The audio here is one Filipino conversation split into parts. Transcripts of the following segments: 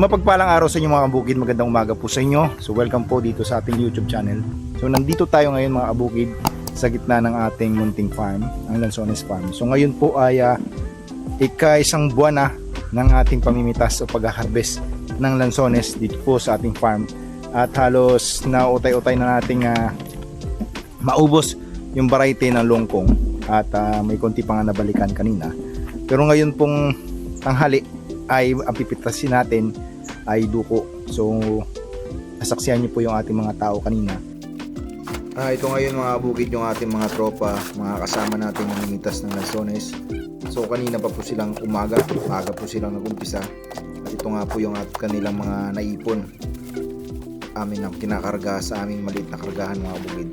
Mapagpalang araw sa inyo mga kabukid, magandang umaga po sa inyo. So welcome po dito sa ating YouTube channel. So nandito tayo ngayon mga kabukid sa gitna ng ating munting farm, ang Lanzones Farm. So ngayon po ay ika-isang buwan na ng ating pamimitas o pag-harvest ng Lanzones dito po sa ating farm. At halos nautay-utay na nating maubos yung variety ng longkong at may konti pa nga nabalikan kanina. Pero ngayon pong tanghali ay ang pipitasin natin ay duko. So nasaksihan niyo po yung ating mga tao kanina. Ito ngayon mga bukid yung ating mga tropa, mga kasama natin namimitas ng Lanzones. So kanina pa po silang umaga po silang nagumpisa. At ito nga po yung kanilang mga naipon. Amin ang kinakarga sa aming maliit na kargahan mga bukid.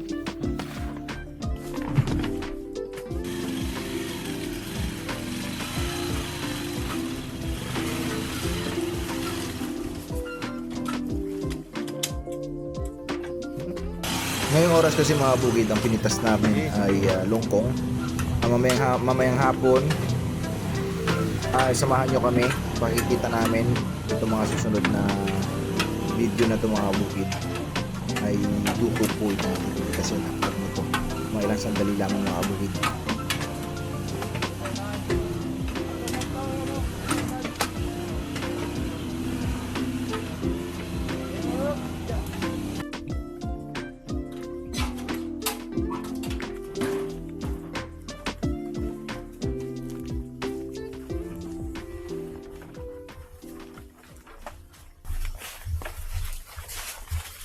Ngayong oras kasi mga bukid, ang pinitas namin ay longkong. Mamayang hapon samahan nyo kami, pakikita namin itong mga susunod na video na ito mga bukid ay duko po itong pinitasin nito. Mga ilang sandali lamang mga bukid.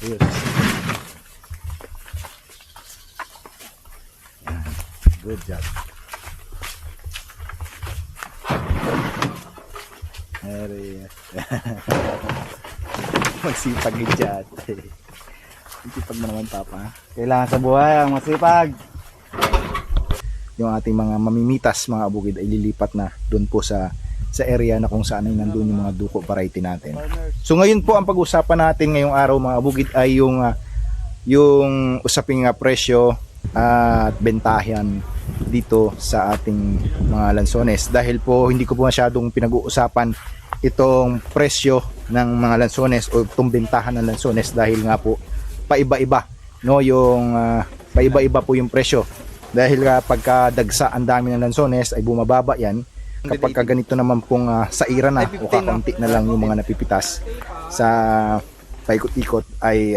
Yes. Good job. Magsipag ni Jat. Magsipag mo naman papa. Kailangan sa buhay ang masipag. Yung ating mga mamimitas mga bukid ay lilipat na doon po sa area na kung saan ay nandun yung mga duko variety natin. So ngayon po ang pag-usapan natin ngayong araw mga bukid ay yung usaping presyo at bentahan dito sa ating mga Lanzones. Dahil po hindi ko po masyadong pinag-uusapan itong presyo ng mga Lanzones o itong bentahan ng Lanzones dahil nga po paiba-iba, no, yung paiba-iba po yung presyo. Dahil pagka dagsa ang dami ng Lanzones ay bumababa yan. Kapag ganito naman pong saira na o kakaunti na lang yung mga napipitas sa paikot-ikot ay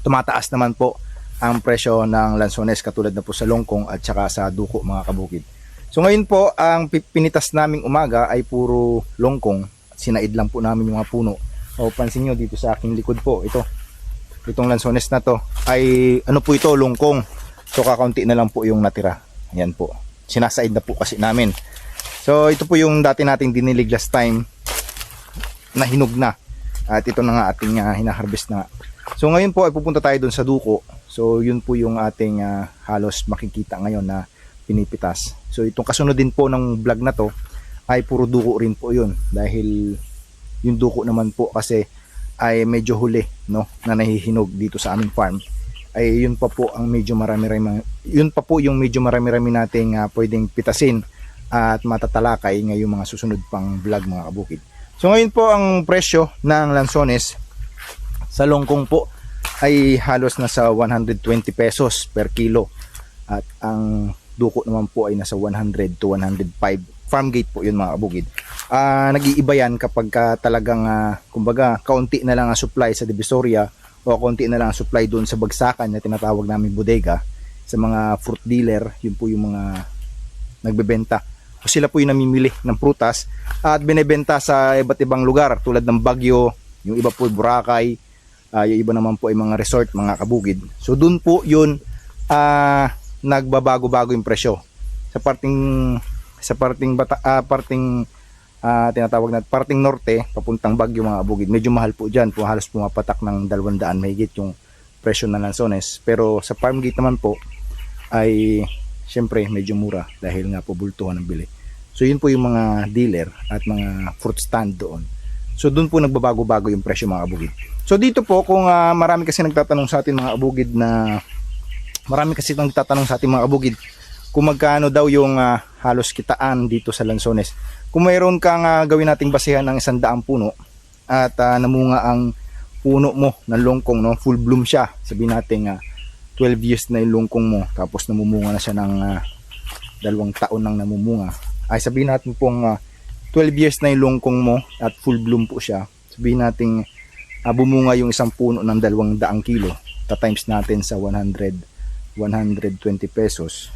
tumataas naman po ang presyo ng Lanzones katulad na po sa longkong at saka sa duko mga kabukid. So ngayon po ang pinitas naming umaga ay puro longkong. Sinaid lang po namin yung mga puno. O pansin nyo dito sa aking likod po itong Lanzones na to ay ano po ito, longkong. So kakaunti na lang po yung natira. Ayan po. Sinasaid na po kasi namin. So ito po yung dati nating dinilig last time na hinog na. At ito na nga ating hinaharvest na. So ngayon po ay pupunta tayo doon sa duko. So yun po yung ating halos makikita ngayon na pinipitas. So itong kasunod din po ng vlog na to ay puro duko rin po yun. Dahil yung duko naman po kasi ay medyo huli, no, na nahihinog dito sa aming farm. Ay yun pa po ang medyo marami-rami, yun pa po yung medyo marami-rami nating pwedeng pitasin at matatalakay ngayong mga susunod pang vlog mga kabukid. So ngayon po ang presyo ng Lanzones sa longkong po ay halos nasa 120 pesos per kilo at ang duko naman po ay nasa 100 to 105. Farm gate po yun mga kabukid. Nag-iiba yan kapag talagang kumbaga kaunti na lang ang supply sa Divisoria o kaunti na lang ang supply doon sa bagsakan na tinatawag namin bodega. Sa mga fruit dealer, yun po yung mga nagbebenta. So sila po yung namimili ng prutas at binebenta sa iba't ibang lugar tulad ng Baguio, yung iba po ay Boracay, yung iba naman po ay mga resort, mga kabukid. So doon po yun nagbabago-bago yung presyo. Sa parting tinatawag na parting norte papuntang Baguio mga kabukid. Medyo mahal po diyan, po halos pumapatak ng 200 mahigit yung presyo ng Lanzones. Pero sa farm gate naman po ay syempre medyo mura dahil nga po bultuhan ng bili. So yun po yung mga dealer at mga fruit stand doon. So doon po nagbabago-bago yung presyo mga kabukid. So dito po kung marami kasi nagtatanong sa atin mga kabukid mga kabukid kung magkano daw yung halos kitaan dito sa Lanzones. Kung mayroon kang gawin nating basehan ng 100 puno at namunga ang puno mo ng longkong, no? Full bloom siya. Sabihin natin 12 years na yung longkong mo, tapos namumunga na siya ng 2 taon nang namumunga. Ay sabihin natin pong 12 years na yung longkong mo at full bloom po siya. Sabihin natin bumunga yung isang puno ng 200 kilo. Ta-times natin sa 120 pesos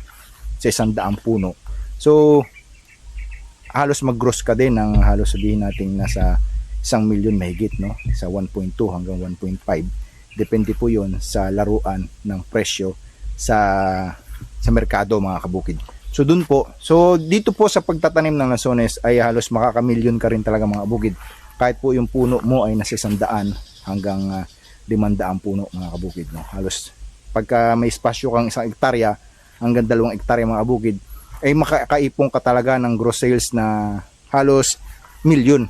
sa 100 puno. So halos mag-gross ka din ng halos sabihin natin nasa 1 milyon mahigit, no? Sa 1.2 hanggang 1.5. Depende po 'yon sa laruan ng presyo sa merkado, mga kabukid. So dun po. So dito po sa pagtatanim ng lansones ay halos makakamilyon ka rin talaga, mga kabukid. Kahit po yung puno mo ay nasa 100 hanggang 500 puno, mga kabukid, no? Halos pagka may espasyo kang 1 hektarya hanggang 2 hektarya, mga kabukid, ay makakaipong ka talaga ng gross sales na halos milyon.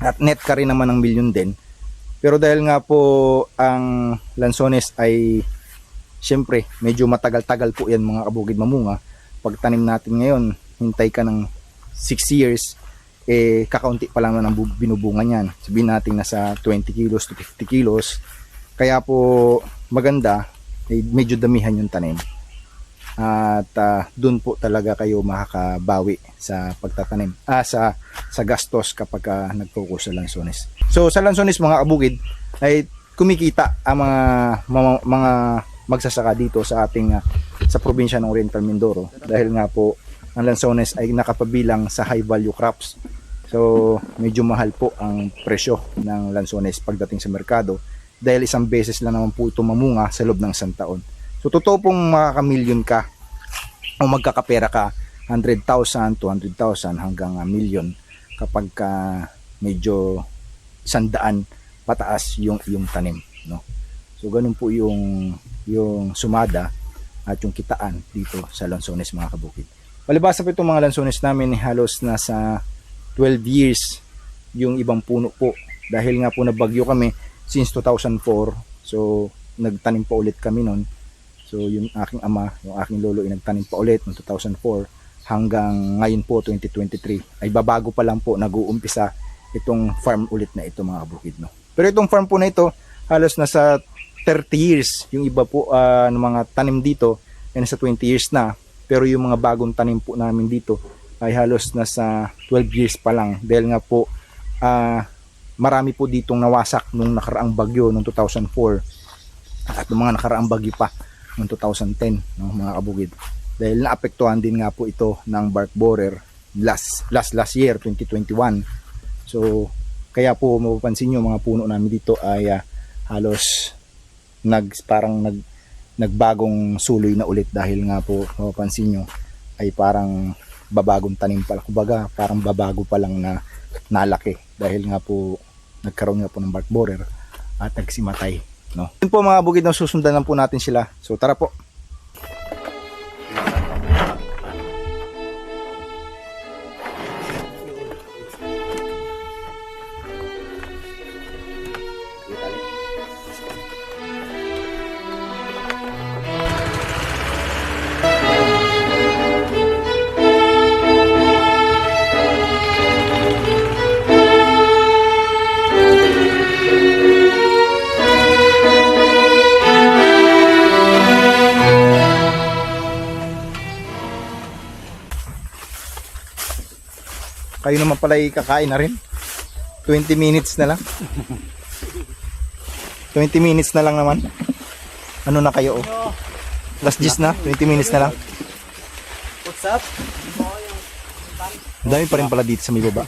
At net ka rin naman ng milyon din. Pero dahil nga po ang lansones ay syempre medyo matagal-tagal po yan, mga kabukid, mamunga. Pag tanim natin ngayon, hintay ka ng 6 years, kakaunti pa lang ang binubunga niyan. Sabihin natin nasa 20 kilos to 50 kilos. Kaya po maganda, medyo damihan yung tanim. At doon po talaga kayo makakabawi sa pagtatanim, sa gastos kapag nag-focus sa lansones. So sa lansones, mga kabukid, ay kumikita ang mga magsasaka dito sa ating sa probinsya ng Oriental Mindoro, dahil nga po ang lansones ay nakapabilang sa high value crops. So medyo mahal po ang presyo ng lansones pagdating sa merkado, dahil isang beses lang naman po ito mamunga sa loob ng 1 taon. So totoo pong makakamilyon ka o magkakapera ka 100,000, 200,000 hanggang milyon kapag medyo 100 pataas yung tanim, no? So ganun po yung sumada at yung kitaan dito sa lansones, mga kabukid. Palibasa po itong mga lansones namin halos nasa 12 years yung ibang puno po, dahil nga po nabagyo kami since 2004. So nagtanim pa ulit kami noon. So yung aking ama, yung aking lolo, ay nagtanim pa ulit noong 2004 hanggang ngayon po 2023 ay babago pa lang po nag-uumpisa itong farm ulit na ito, mga kabukid, no? Pero itong farm po na ito halos nasa 30 years. Yung iba po ng mga tanim dito ay nasa 20 years na, pero yung mga bagong tanim po namin dito ay halos nasa 12 years pa lang, dahil nga po marami po ditong nawasak nung nakaraang bagyo noong 2004 at mga nakaraang bagyo pa noong 2010, no, mga kabukid, dahil naapektuhan din nga po ito ng bark borer last year 2021. So kaya po mapapansin nyo, mga puno namin dito ay halos nagbagong suloy na ulit, dahil nga po mapapansin nyo ay parang babagong tanim pala, kumbaga parang babago pa lang na nalaki, dahil nga po nagkaroon nga po ng bark borer at nagsimatay, no? Yun po, mga bukid, na susundan lang po natin sila. So tara po. Kayo naman pala kakain na rin. 20 minutes na lang. 20 minutes na lang naman. Ano na kayo, oh? Last gist na, 20 minutes na lang. What's up? Ang dami pa rin pala dito sa may baba.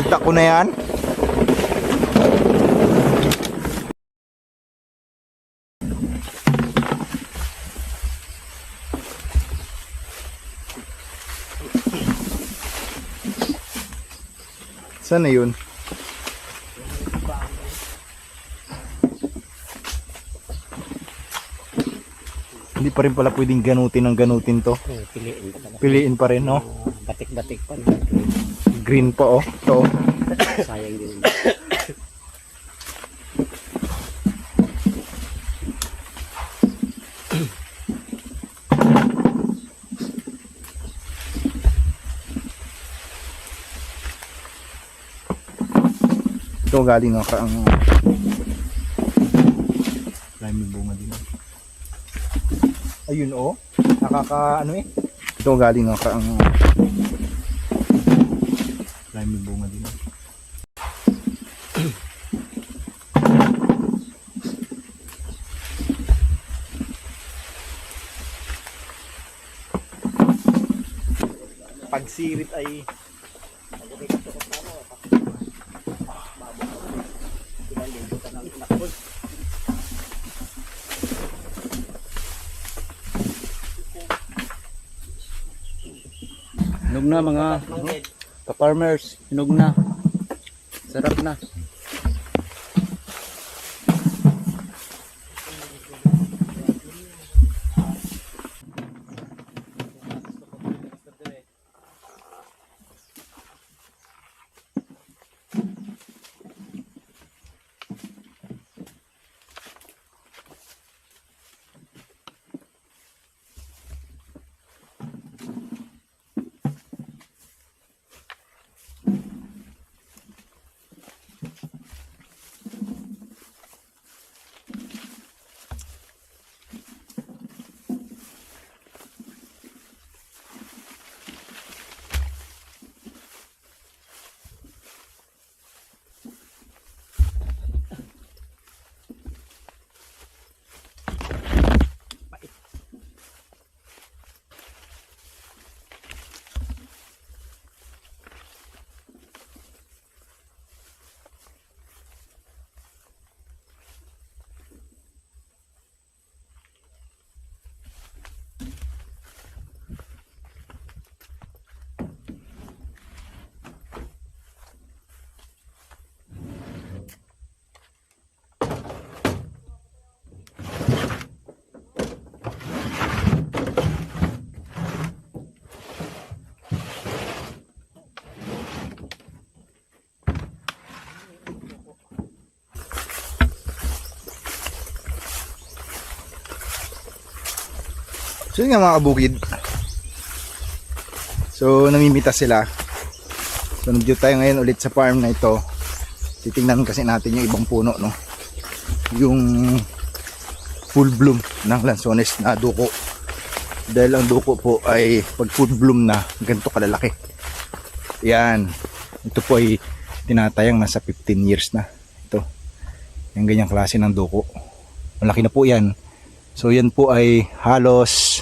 Kita ko na yan. Saan na yun? Hindi pa rin pala pwedeng ganutin to. Piliin pa pala. Piliin pa rin, no? Batik-batik pa. Green pa, oh. Ito, oh. Sayang din. Ito galing ang may bunga din. Ayun oh. Nakaka ano eh. Ito galing ang may bunga din. Pagsirit ay Hinog na mga ka-farmers. Hinog na. Sarap na. So yun nga mga kabukid. So namimitas sila. So nandito tayo ngayon ulit sa farm na ito. Titingnan kasi natin yung ibang puno, no? Yung full bloom ng lansones na duko. Dahil ang duko po ay pag full bloom na ganito kalalaki. Yan. Ito po ay tinatayang nasa 15 years na. Ito. Yung ganyang klase ng duko. Malaki na po yan. So yan po ay halos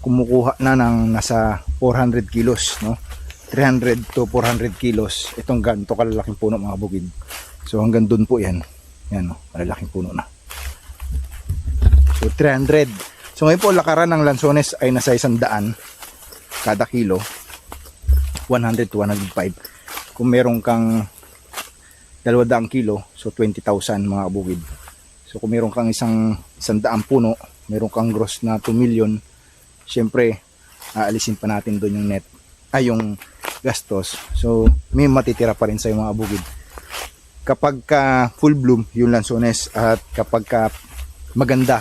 kumukuha na ng nasa 400 kilos, no? 300 to 400 kilos. Itong ganito kalalaking puno mga bukid. So hanggang dun po yan. Yan, no? Malalaking puno na. So 300. So ngayon po lakaran ng lansones ay nasa 100 kada kilo. 100 to 105. Kung meron kang 200 kilo, so 20,000 mga bukid. So kung meron kang 100 puno, meron kang gross na 2 million, syempre aalisin pa natin doon yung net, yung gastos. So may matitira pa rin sa mga bukid. Kapag ka full bloom yung lansones at kapag ka maganda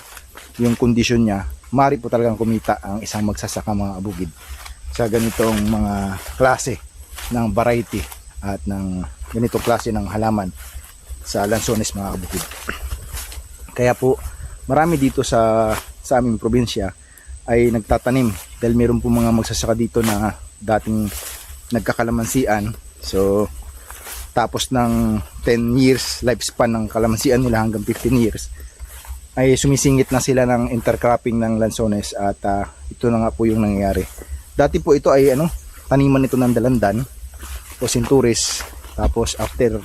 yung kondisyon niya, maaari po talagang kumita ang isang magsasaka mga bukid sa ganitong mga klase ng variety at ng ganitong klase ng halaman sa lansones mga bukid. Kaya po marami dito sa aming probinsya ay nagtatanim dahil meron po mga magsasaka dito na dating nagkakalamansian. So tapos ng 10 years lifespan ng kalamansian nila hanggang 15 years ay sumisingit na sila ng intercropping ng lansones at ito na nga po yung nangyayari. Dati po ito ay taniman ito ng dalandan o sinturis, tapos after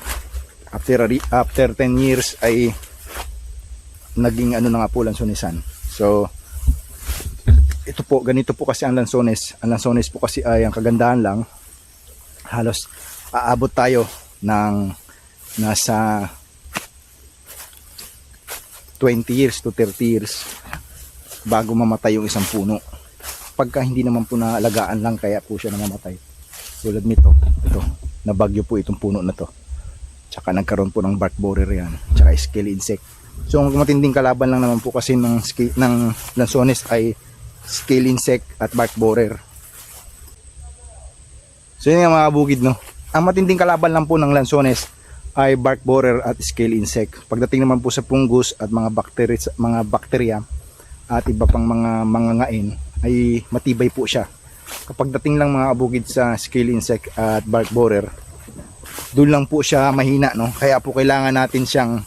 10 years ay naging na nga po lansonesan. So ito po, ganito po kasi ang lansones. Ang lansones po kasi ay ang kagandahan lang, halos aabot tayo ng nasa 20 years to 30 years bago mamatay yung isang puno. Pagka hindi naman po naalagaan lang, kaya po siya namamatay. Tulad nito, ito, nabagyo po itong puno na to. Tsaka nagkaroon po ng bark borer yan, tsaka scale insect. So ang matinding kalaban lang naman po kasi ng lansones ay scale insect at bark borer. So yun yung mga bukid, no? Ang matinding kalaban lang po ng lansones ay bark borer at scale insect. Pagdating naman po sa fungus at mga bakterya at iba pang mga ngain ay matibay po siya. Kapag dating lang mga abugid sa scale insect at bark borer, doon lang po siya mahina, no? Kaya po kailangan natin siyang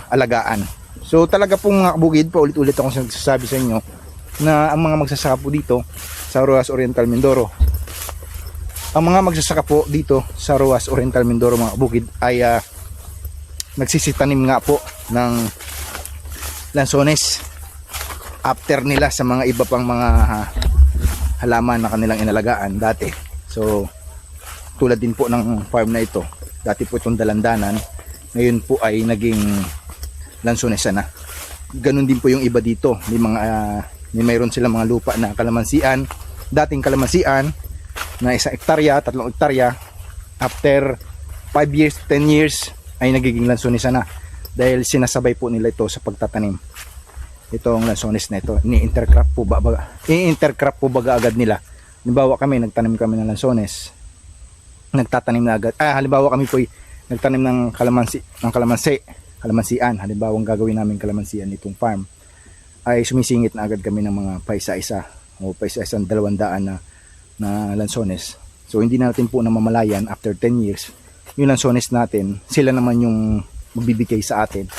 alagaan. So talaga pong mga kabugid, paulit-ulit akong nagsasabi sa inyo na ang mga magsasaka po dito sa Roas Oriental Mindoro, ang mga magsasaka po dito sa Roas Oriental Mindoro mga kabukid ay nagsisitanim nga po ng lansones after nila sa mga iba pang mga halaman na kanilang inalagaan dati. So tulad din po ng farm na ito, dati po itong dalandanan, ngayon po ay naging lansones na. Ganun din po yung iba dito, may mayroon silang mga lupa na kalamansian, dating kalamansian na 1 hektarya, 3 hektarya, after 5 years, 10 years ay nagiging lansones na dahil sinasabay po nila ito sa pagtatanim. Itong lansones na ito, i-intercrop po baga agad nila. Halimbawa kami, nagtanim kami ng lansones, nagtatanim na agad. Halimbawa kami po nagtanim ng kalamansian, halimbawa ang gagawin namin kalamansian nitong farm, ay sumisingit na agad kami ng mga paisa-isa o paisa-isang 200 na lansones. So hindi natin po namamalayan after 10 years yung lansones natin, sila naman yung magbibigay sa atin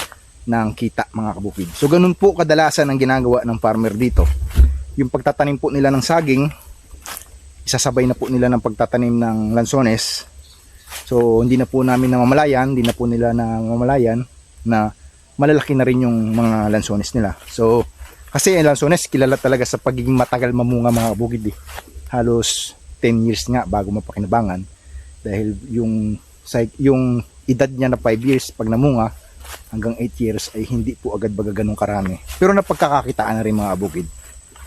ng kita mga kabukid. So ganun po kadalasan ang ginagawa ng farmer dito. Yung pagtatanim po nila ng saging, isasabay na po nila ng pagtatanim ng lansones. So hindi na po namin namamalayan, hindi na po nila namamalayan na malalaki na rin yung mga lansones nila. So kasi ang lansones kilala talaga sa pagiging matagal mamunga mga kabukid eh. Halos 10 years nga bago mapakinabangan dahil yung edad niya na 5 years pag namunga hanggang 8 years ay hindi po agad baga ganun karami, pero napagkakakitaan na rin mga abugid,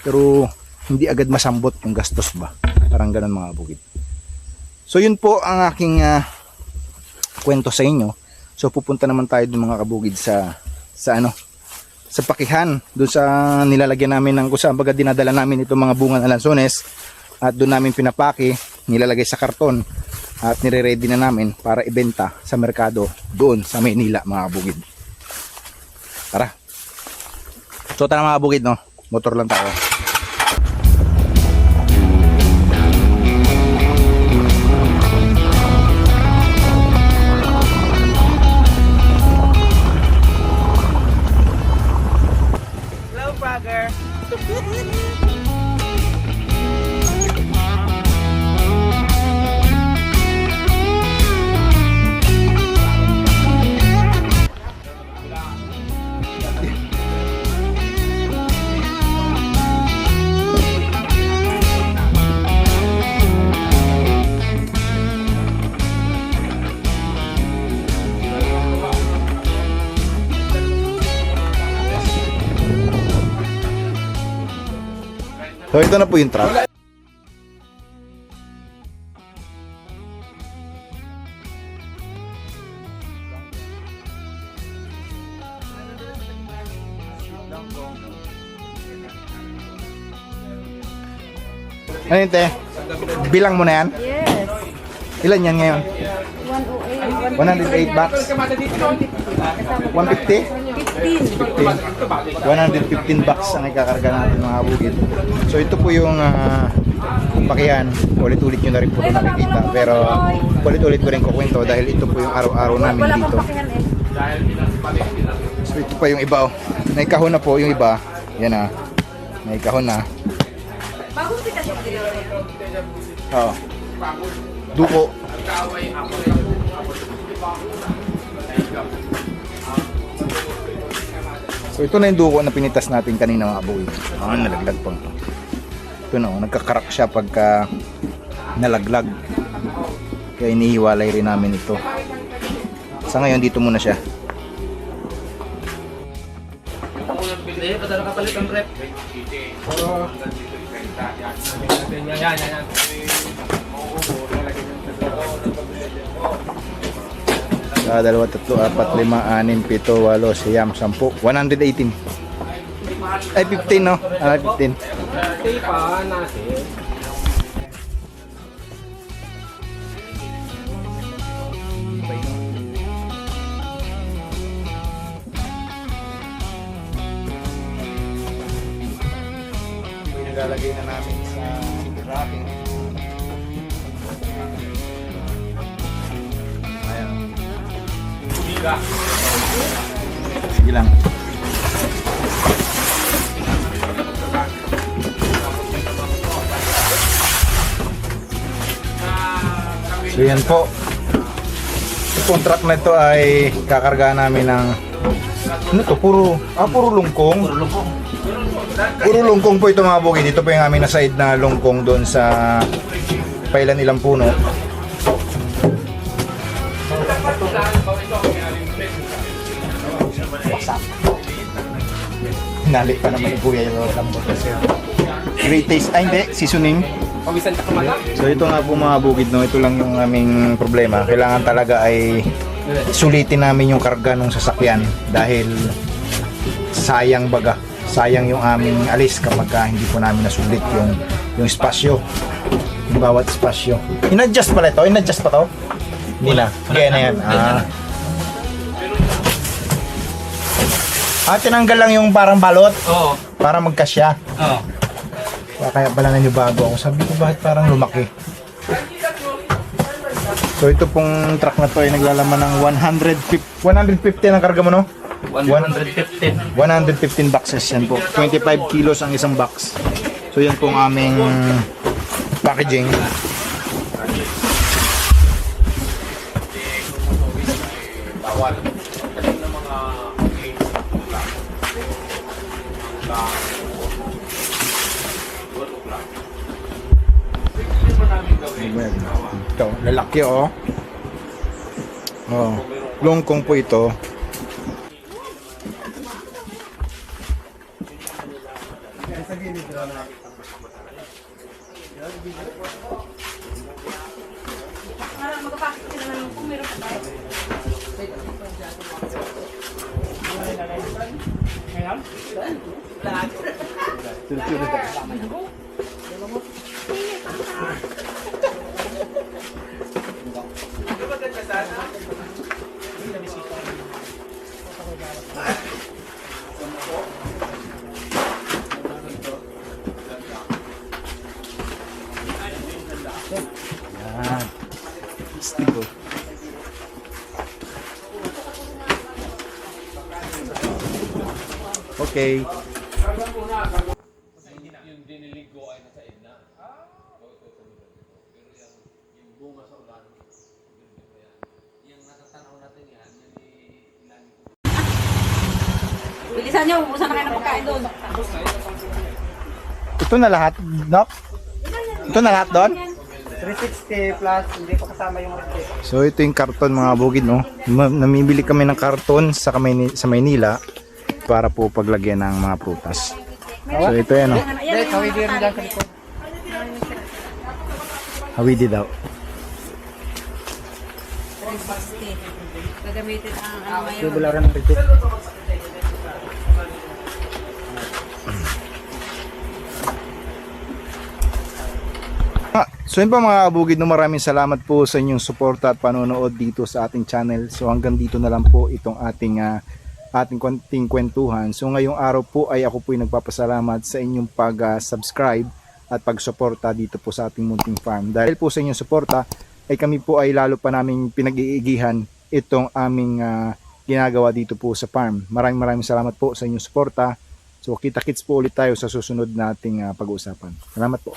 pero hindi agad masambot yung gastos ba, parang ganun mga abugid. So yun po ang aking kwento sa inyo. So pupunta naman tayo dun mga kabugid sa pakihan, doon sa nilalagyan namin ng kusa, baga dinadala namin itong mga bunga ng lansones at doon namin pinapaki, nilalagay sa karton at nire-ready na namin para ibenta sa merkado doon sa Maynila mga kabugid. Tara. So tara mga kabugid, no? Motor lang tayo. Hello, brother. So ito na po yung truck. Ano yun, te? Bilang mo na yan? Yes. Ilan yan ngayon? 108. 108 bucks? 150? 115 bucks ang ikakarga natin mga bukid. So ito po yung pakihan. Ulit-ulit nyo na rin po ito nakikita. Pero ulit-ulit ko rin kukwento dahil ito po yung araw-araw namin dito. So ito pa yung iba. May kahon na po yung iba. Yan na. May kahon na. Oo. Duko. So ito na yung duko na pinitas natin kanina mga boy. Nalaglag pang to. Ito na, nagkakarak siya pagka nalaglag. Kaya inihiwalay rin namin ito. Sa ngayon dito muna siya. Hindi, padala ka palit ang rep. Yan. Sa 2, 3, 4, 5, 6, 7, 8, 9, 10, 118. Ay 15 no? 15. Pa natin. ilalagay na namin sa racking. Ayan. Sige lang. So yan po. Itong truck na ito ay kakarga namin ng ano to? Puro lungkong. Puro lungkong po ito mga bukid. Dito po yung aming na side na lungkong doon sa pailan ilang puno. Hinali pa naman ni Kuya yung lambot kasi. Great taste. Ay hindi, seasoning. So ito nga po mga bukid, no, ito lang yung aming problema. Kailangan talaga ay sulitin namin yung karga ng sasakyan dahil sayang baga. Sayang yung aming alis kapag hindi po namin nasulit yung espasyo. Yung bawat espasyo. In-adjust pala ito? In-adjust pa to? Hindi na. Kaya na yan. Tinanggal lang yung parang balot? Oo. Para magkasya? Oo. Kaya pala na nyo bago ako. Sabi ko bakit parang lumaki. So ito pong truck na to ay naglalaman ng 150 ang karga mo, no? 115. 115 boxes yan po. 25 kilos ang isang box. So yan po ang aming packaging. Ito, lalaki oh. Oh, longkong po ito. Yan. Stick oh. Okay. Bilisan nyo, ubusan na kayo ng pagkain doon. Ito na lahat, Doc? Ito na lahat doon? 360 plus, hindi pa kasama yung receipt. So ito yung karton mga bugid, no? Namimili kami ng karton sa Maynila para po paglagyan ng mga prutas. So ito yan, no? Dahil kawidi rin dyan sa likod. Hawidi daw. 360. Gagamitin ang ano ngayon. Wala rin ng receipt. So yun pa mga kabugid, no, maraming salamat po sa inyong suporta at panonood dito sa ating channel. So hanggang dito na lang po itong ating konting kwentuhan. So ngayong araw po ay ako po ay nagpapasalamat sa inyong pag-subscribe at pag-suporta dito po sa ating munting farm. Dahil po sa inyong suporta ay kami po ay lalo pa namin pinag-iigihan itong aming ginagawa dito po sa farm. Maraming salamat po sa inyong suporta. So kita-kits po ulit tayo sa susunod nating pag-uusapan. Salamat po.